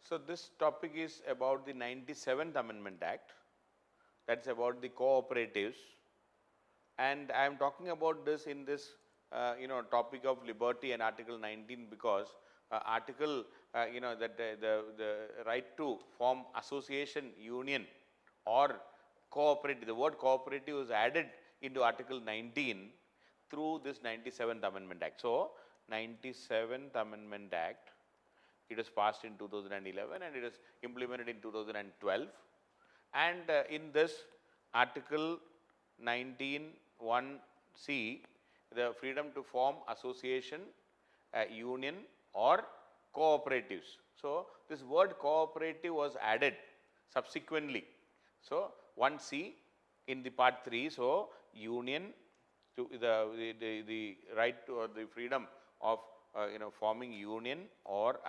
So, this topic is about the 97th Amendment Act, that is about the cooperatives, and I am talking about this in this topic of liberty and Article 19 because article that the right to form association, union or cooperative, the word cooperative was added into Article 19 through this 97th Amendment Act. So, 97th Amendment Act, it was passed in 2011 and it was implemented in 2012, and in this article 19(1)(c), the freedom to form association, union or cooperatives. So, this word cooperative was added subsequently. So, 1(c) in the part 3. So, union to the right to or the freedom of forming union or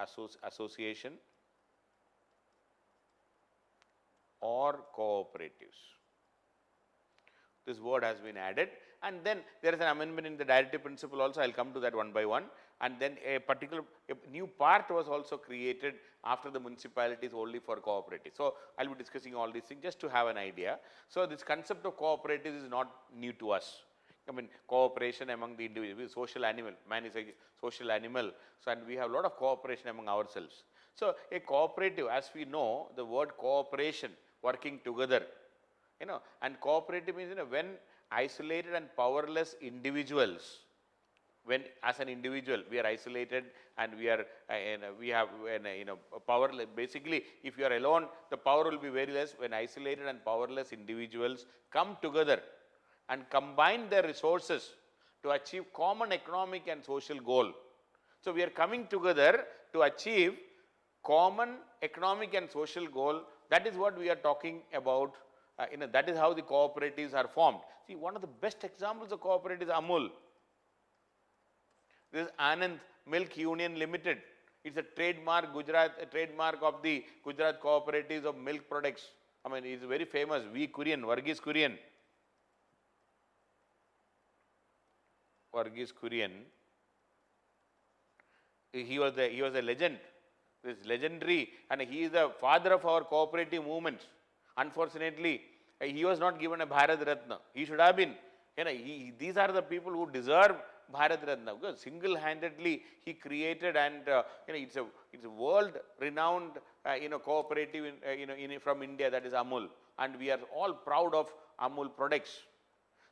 association or cooperatives. This word has been added, and then there is an amendment in the directive principle also. I will come to that one by one, and then a new part was also created after the municipalities only for cooperatives. So, I will be discussing all these things just to have an idea. So, this concept of cooperatives is not new to us. I mean, cooperation among the individuals, social animal, man is a social animal, so and we have a lot of cooperation among ourselves. So, a cooperative, as we know, the word cooperation, working together, and cooperative means when isolated and powerless individuals, when as an individual we are isolated and we are we have powerless. Basically, if you are alone, the power will be very less. When isolated and powerless individuals come together and combine their resources to achieve common economic and social goal. So, we are coming together to achieve common economic and social goal. That is what we are talking about. That is how the cooperatives are formed. See, one of the best examples of cooperatives is Amul. This is Anand Milk Union Limited. It is a trademark trademark of the Gujarat cooperatives of milk products. I mean, it is very famous. Varghese Kurian. Varghese Kurian. He was a legend. This legendary, and he is the father of our cooperative movement. Unfortunately, he was not given a Bharat Ratna. He should have been. These are the people who deserve Bharat Ratna because single-handedly he created, and it's a world-renowned cooperative from India, that is Amul, and we are all proud of Amul products.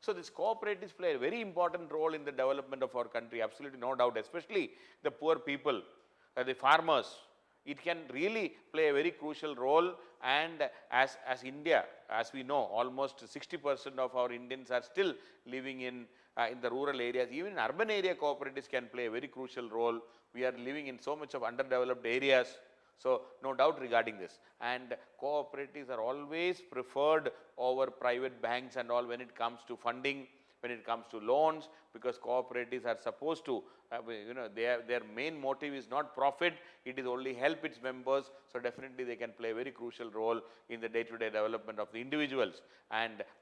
So, these cooperatives play a very important role in the development of our country, absolutely no doubt, especially the poor people, the farmers. It can really play a very crucial role, and as India, as we know, almost 60% of our Indians are still living in the rural areas. Even in urban area, cooperatives can play a very crucial role. We are living in so much of underdeveloped areas. So, no doubt regarding this, and cooperatives are always preferred over private banks and all when it comes to funding, when it comes to loans, because cooperatives are supposed to, their main motive is not profit, it is only help its members. So, definitely they can play a very crucial role in the day-to-day development of the individuals.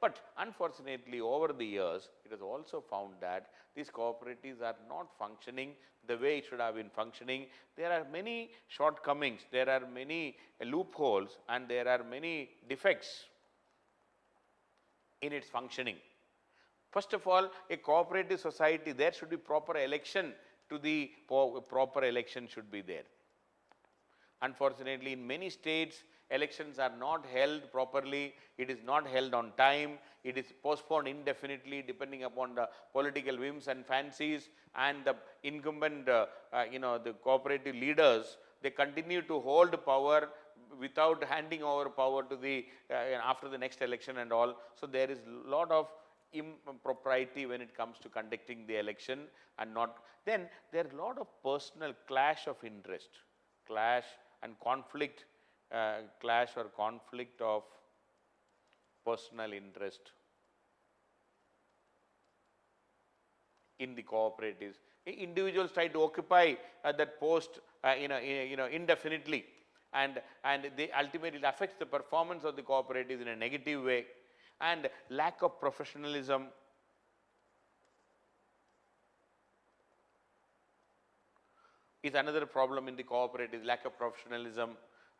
But unfortunately, over the years, it is also found that these cooperatives are not functioning the way it should have been functioning. There are many shortcomings, there are many loopholes, and there are many defects in its functioning. First of all, a cooperative society, there should be proper election to the proper election should be there. Unfortunately, in many states, elections are not held properly, it is not held on time, it is postponed indefinitely depending upon the political whims and fancies, and the incumbent, the cooperative leaders, they continue to hold power without handing over power to the, after the next election and all. So, there is a lot of impropriety when it comes to conducting the election, and not then there are a lot of personal clash of interest, clash and conflict, clash or conflict of personal interest in the cooperatives. Individuals try to occupy that post indefinitely, and they ultimately affects the performance of the cooperatives in a negative way. And lack of professionalism, is another problem in the cooperatives, lack of professionalism,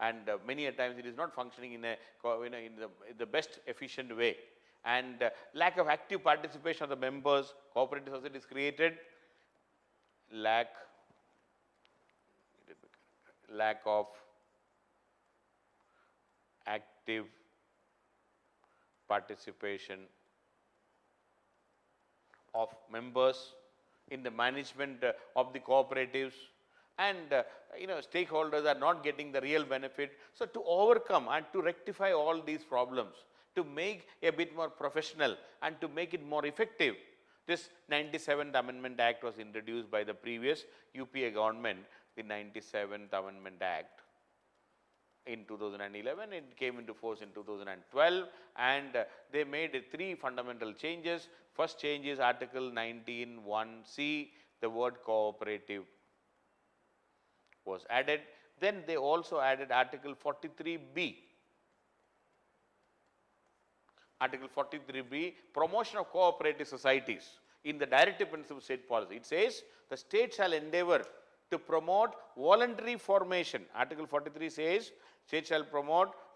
and many a times it is not functioning in a in the best efficient way, and lack of active participation of the members. Cooperative society is created, lack of active participation of members in the management of the cooperatives, and stakeholders are not getting the real benefit. So to overcome and to rectify all these problems, to make a bit more professional and to make it more effective, this 97th Amendment Act was introduced by the previous UPA government, the 97th Amendment Act in 2011. It came into force in 2012, and they made 3 fundamental changes. First change is Article 19(1)(c), the word cooperative was added. Then they also added Article 43(b). Article 43(b), promotion of cooperative societies in the directive principle of state policy. It says the state shall endeavor to promote voluntary formation. Article 43 says state shall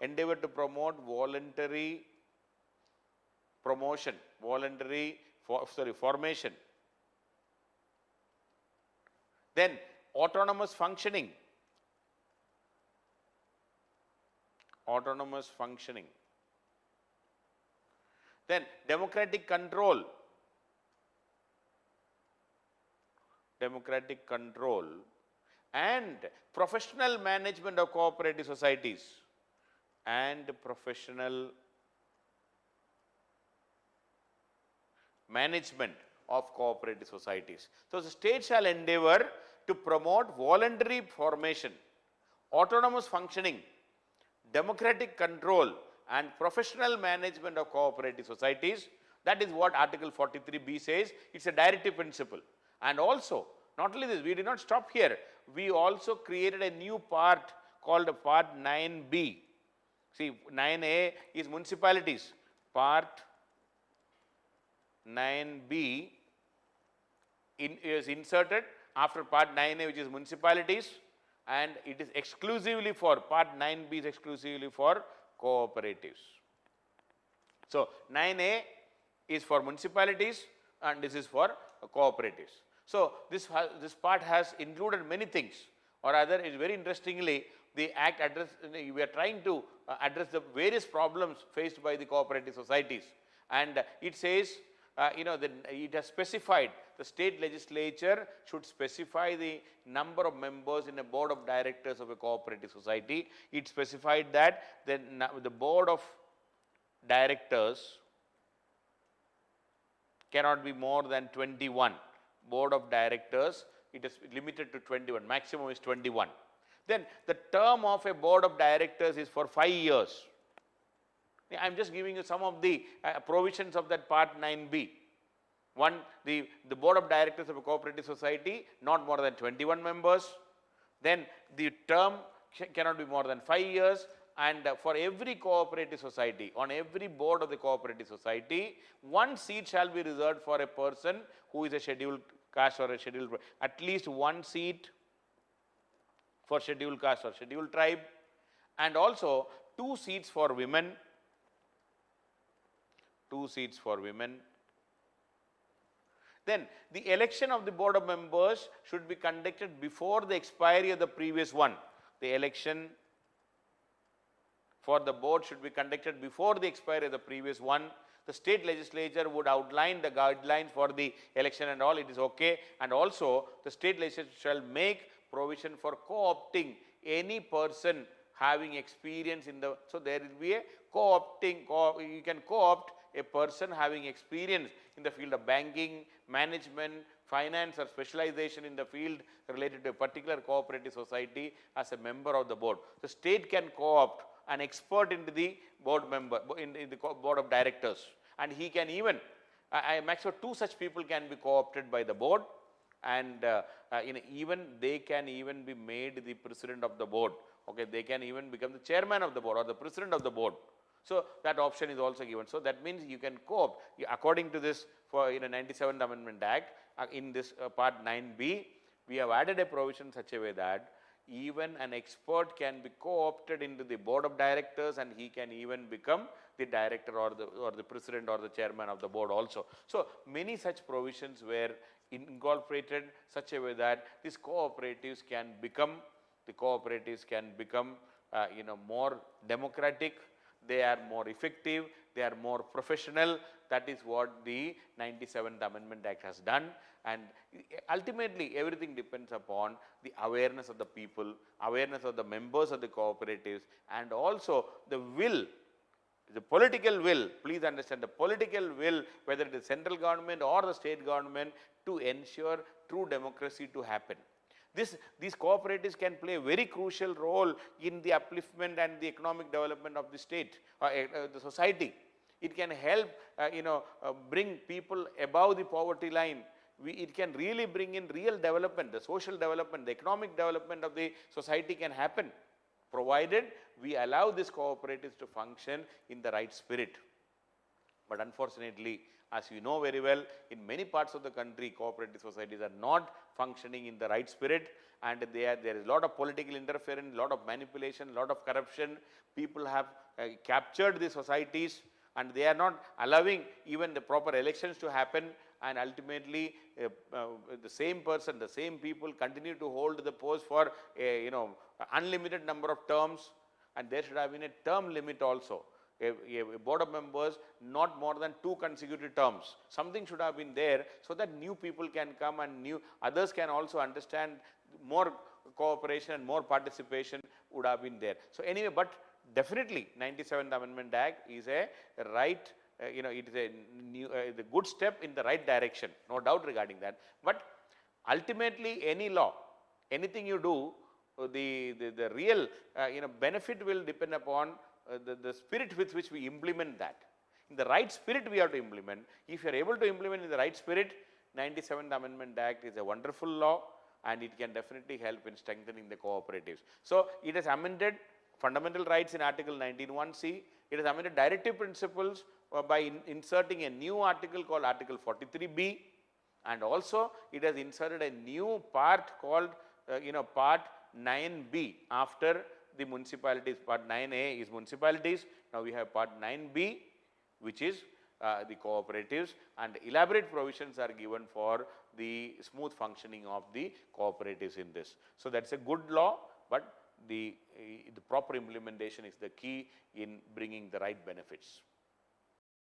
endeavor to promote voluntary promotion, formation. Then autonomous functioning. Then democratic control. And professional management of cooperative societies. So the state shall endeavor to promote voluntary formation, autonomous functioning, democratic control, and professional management of cooperative societies. That is what Article 43(b) says. It's a directive principle. And also, not only this, we did not stop here. We also created a new part called Part 9(b). See, 9(a) is municipalities. Part 9(b) is inserted after Part 9(a), which is municipalities, and it is exclusively for, Part 9(b) is exclusively for cooperatives. So 9(a) is for municipalities and this is for cooperatives. So this part has included many things, or rather, is very interestingly, the Act address, we are trying to address the various problems faced by the cooperative societies, and it says, it has specified, the state legislature should specify the number of members in a board of directors of a cooperative society. It specified that the board of directors cannot be more than 21. Board of directors, it is limited to 21, maximum is 21. Then the term of a board of directors is for 5 years. I am just giving you some of the provisions of that Part 9(b). One, the board of directors of a cooperative society, not more than 21 members. Then the term cannot be more than 5 years. And for every cooperative society, on every board of the cooperative society, 1 seat shall be reserved for a person who is a scheduled caste or a scheduled, at least 1 seat for scheduled caste or scheduled tribe, and also 2 seats for women. 2 seats for women. Then the election of the board of members should be conducted before the expiry of the previous one. The election for the board should be conducted before the expiry of the previous one. The state legislature would outline the guidelines for the election and all, it is okay. And also the state legislature shall make provision for co-opting any person having experience in the, so there will be a co-opting, you can co-opt a person having experience in the field of banking, management, finance, or specialization in the field related to a particular cooperative society as a member of the board. The state can co-opt an expert into the board member, in the board of directors, and he can even, maximum 2 such people can be co-opted by the board, and even they can even be made the president of the board. Okay, they can even become the chairman of the board or the president of the board. So that option is also given. So that means you can co-opt according to this, for 97th Amendment Act, in this Part 9(b), we have added a provision such a way that even an expert can be co-opted into the board of directors, and he can even become the director or the president or the chairman of the board also. So many such provisions were incorporated such a way that these cooperatives can become more democratic, they are more effective, they are more professional. That is what the 97th Amendment Act has done, and ultimately everything depends upon the awareness of the people, awareness of the members of the cooperatives, and also the will, the political will. Please understand, the political will, whether it is central government or the state government, to ensure true democracy to happen. These cooperatives can play a very crucial role in the upliftment and the economic development of the state or the society. It can help bring people above the poverty line. It can really bring in real development, the social development, the economic development of the society can happen, provided we allow these cooperatives to function in the right spirit. But unfortunately, as you know very well, in many parts of the country, cooperative societies are not functioning in the right spirit, and there is a lot of political interference, a lot of manipulation, a lot of corruption. People have captured the societies, and they are not allowing even the proper elections to happen, and ultimately the same person, the same people continue to hold the post for a unlimited number of terms, and there should have been a term limit also. A board of members not more than 2 consecutive terms. Something should have been there so that new people can come and others can also understand. More cooperation and more participation would have been there. So anyway, but definitely 97th Amendment Act is a right, it is a good step in the right direction, no doubt regarding that. But ultimately any law, anything you do, the real benefit will depend upon the spirit with which we implement that. In the right spirit we have to implement. If you are able to implement in the right spirit, 97th Amendment Act is a wonderful law, and it can definitely help in strengthening the cooperatives. So it has amended fundamental rights in Article 19(1)(c). It has amended directive principles by inserting a new article called Article 43(b), and also it has inserted a new part called Part 9(b) after the municipalities. Part 9(a) is municipalities. Now we have Part 9(b), which is the cooperatives, and elaborate provisions are given for the smooth functioning of the cooperatives in this. So that's a good law, but the proper implementation is the key in bringing the right benefits.